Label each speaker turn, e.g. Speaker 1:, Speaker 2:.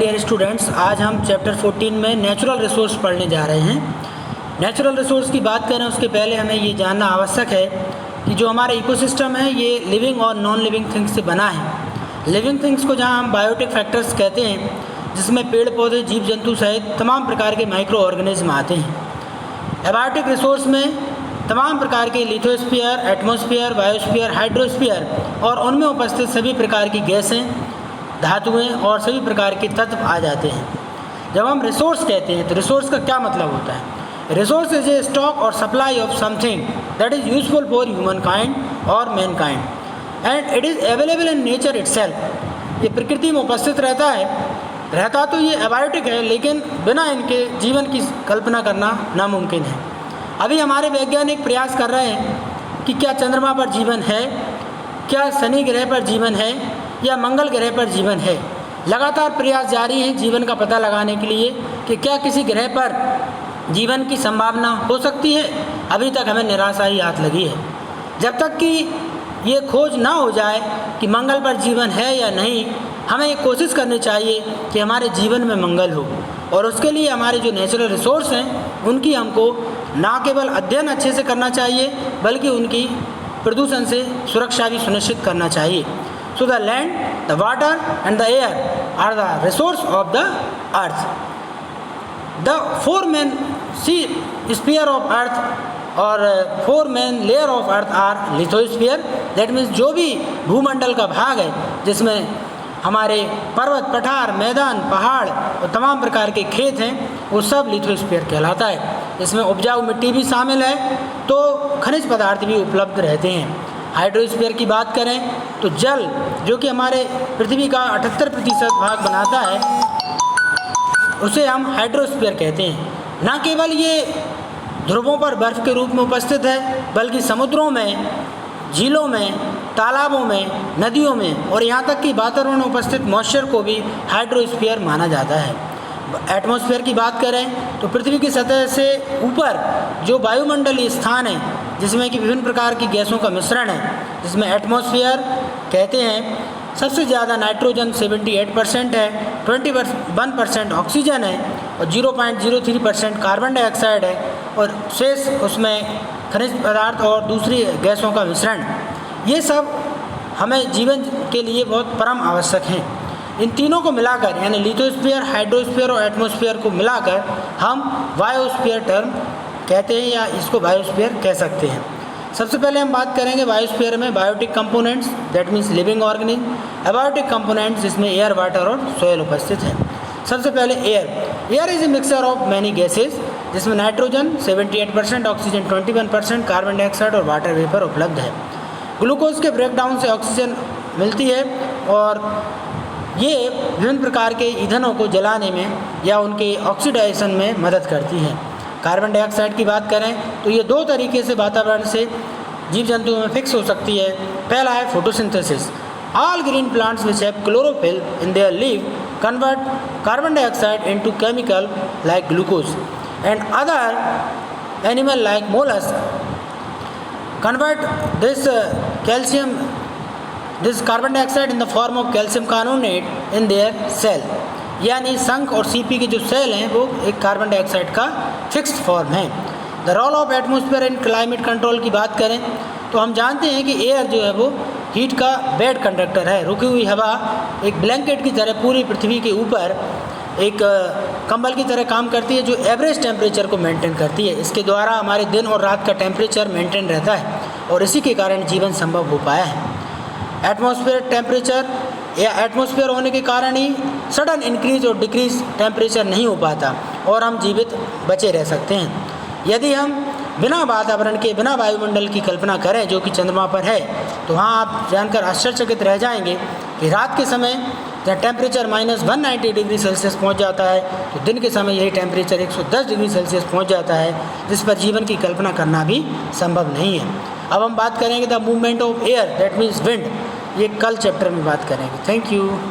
Speaker 1: Dear students, आज हम chapter 14 में नेचुरल रिसोर्स पढ़ने जा रहे हैं। नेचुरल रिसोर्स की बात करें उसके पहले हमें ये जानना आवश्यक है कि जो हमारा इकोसिस्टम है ये लिविंग और नॉन लिविंग थिंग्स से बना है। लिविंग थिंग्स को जहाँ हम बायोटिक फैक्टर्स कहते हैं, जिसमें पेड़ पौधे, जीव जंतु सहित तमाम प्रकार के माइक्रो ऑर्गेनिज्म आते हैं। एबायोटिक रिसोर्स में तमाम प्रकार के लिथोस्फीयर, एटमॉस्फेयर, बायोस्फीयर, हाइड्रोस्फीयर और उनमें उपस्थित सभी प्रकार की गैसें, धातुएं और सभी प्रकार के तत्व आ जाते हैं। जब हम रिसोर्स कहते हैं तो रिसोर्स का क्या मतलब होता है? रिसोर्स इज ए स्टॉक और supply of something that is useful for humankind और mankind and it is available in nature itself. ये प्रकृति में उपस्थित रहता तो ये एबायोटिक है, लेकिन बिना इनके जीवन की कल्पना करना नामुमकिन है। अभी हमारे वैज्ञानिक प्रयास कर रहे हैं कि क्या चंद्रमा पर जीवन है, क्या शनि ग्रह पर जीवन है या मंगल ग्रह पर जीवन है। लगातार प्रयास जारी हैं जीवन का पता लगाने के लिए कि क्या किसी ग्रह पर जीवन की संभावना हो सकती है। अभी तक हमें निराशा ही हाथ लगी है। जब तक कि ये खोज ना हो जाए कि मंगल पर जीवन है या नहीं, हमें ये कोशिश करनी चाहिए कि हमारे जीवन में मंगल हो, और उसके लिए हमारे जो नेचुरल रिसोर्स हैं उनकी हमको ना केवल अध्ययन अच्छे से करना चाहिए बल्कि उनकी प्रदूषण से सुरक्षा भी सुनिश्चित करना चाहिए। So the land, the water and the air are the resource of the earth. The four main sphere of earth और four main layer of earth are lithosphere. That means जो भी भूमंडल का भाग है जिसमें हमारे पर्वत, पठार, मैदान, पहाड़ और तमाम प्रकार के खेत हैं, वो सब लिथोस्फीयर कहलाता है। इसमें उपजाऊ मिट्टी भी शामिल है, तो खनिज पदार्थ भी उपलब्ध रहते हैं। हाइड्रोस्फीयर की बात करें तो जल, जो कि हमारे पृथ्वी का 78% भाग बनाता है, उसे हम हाइड्रोस्फीयर कहते हैं। न केवल ये ध्रुवों पर बर्फ़ के रूप में उपस्थित है, बल्कि समुद्रों में, झीलों में, तालाबों में, नदियों में और यहाँ तक कि वातावरण में उपस्थित मॉइस्चर को भी हाइड्रोस्फीयर माना जाता है। एटमॉस्फेयर की बात करें तो पृथ्वी की सतह से ऊपर जो वायुमंडलीय स्थान है जिसमें कि विभिन्न प्रकार की गैसों का मिश्रण है, जिसमें एटमॉस्फेयर कहते हैं, सबसे ज़्यादा नाइट्रोजन 78% है, 21% ऑक्सीजन है और 0.03% कार्बन डाइऑक्साइड है और शेष उसमें खनिज पदार्थ और दूसरी गैसों का मिश्रण। ये सब हमें जीवन के लिए बहुत परम आवश्यक हैं। इन तीनों को मिलाकर यानी लिथोस्फीयर, हाइड्रोस्फीयर और एटमॉस्फेयर को मिलाकर हम बायोस्फीयर टर्म कहते हैं या इसको बायोस्फीयर कह सकते हैं। सबसे पहले हम बात करेंगे बायोस्फीयर में biotic components, that means living organism. Abiotic components जिसमें एयर, वाटर और सोयल उपस्थित है। सबसे पहले air is a mixture of many gases, जिसमें नाइट्रोजन 78%, ऑक्सीजन 21%, कार्बन डाइऑक्साइड और वाटर वेपर उपलब्ध है। ग्लूकोज के ब्रेकडाउन से ऑक्सीजन मिलती है और ये विभिन्न प्रकार के ईंधनों को जलाने में या उनके ऑक्सीडाइजेशन में मदद करती है। कार्बन डाइऑक्साइड की बात करें तो ये दो तरीके से वातावरण से जीव जंतुओं में फिक्स हो सकती है। पहला है photosynthesis. All green plants which have chlorophyll in their leave convert carbon dioxide into chemical like glucose and other animal like mollusc convert this carbon dioxide in the form of calcium carbonate in their cell। यानी शंख और CP के जो cell हैं वो एक carbon dioxide का fixed form है। The role of atmosphere in climate control की बात करें तो हम जानते हैं कि एयर जो है वो हीट का बेड कंडक्टर है। रुकी हुई हवा एक ब्लैंकेट की तरह पूरी पृथ्वी के ऊपर एक कंबल की तरह काम करती है, जो एवरेज टेम्परेचर को मेंटेन करती है। इसके द्वारा हमारे दिन और रात का टेम्परेचर मेंटेन रहता है और इसी के कारण जीवन संभव हो पाया है। एटमॉस्फेयर टेम्परेचर या एटमॉस्फेयर होने के कारण ही सडन इंक्रीज और डिक्रीज टेम्परेचर नहीं हो पाता और हम जीवित बचे रह सकते हैं। यदि हम बिना वातावरण के, बिना वायुमंडल की कल्पना करें जो कि चंद्रमा पर है, तो वहाँ आप जानकर आश्चर्यचकित रह जाएंगे कि रात के समय जब टेम्परेचर -190 डिग्री सेल्सियस पहुँच जाता है, तो दिन के समय यही टेम्परेचर 110 डिग्री सेल्सियस पहुँच जाता है, जिस पर जीवन की कल्पना करना भी संभव नहीं है। अब हम बात करेंगे the movement of air, that means wind. ये कल चैप्टर में बात करेंगे। Thank you.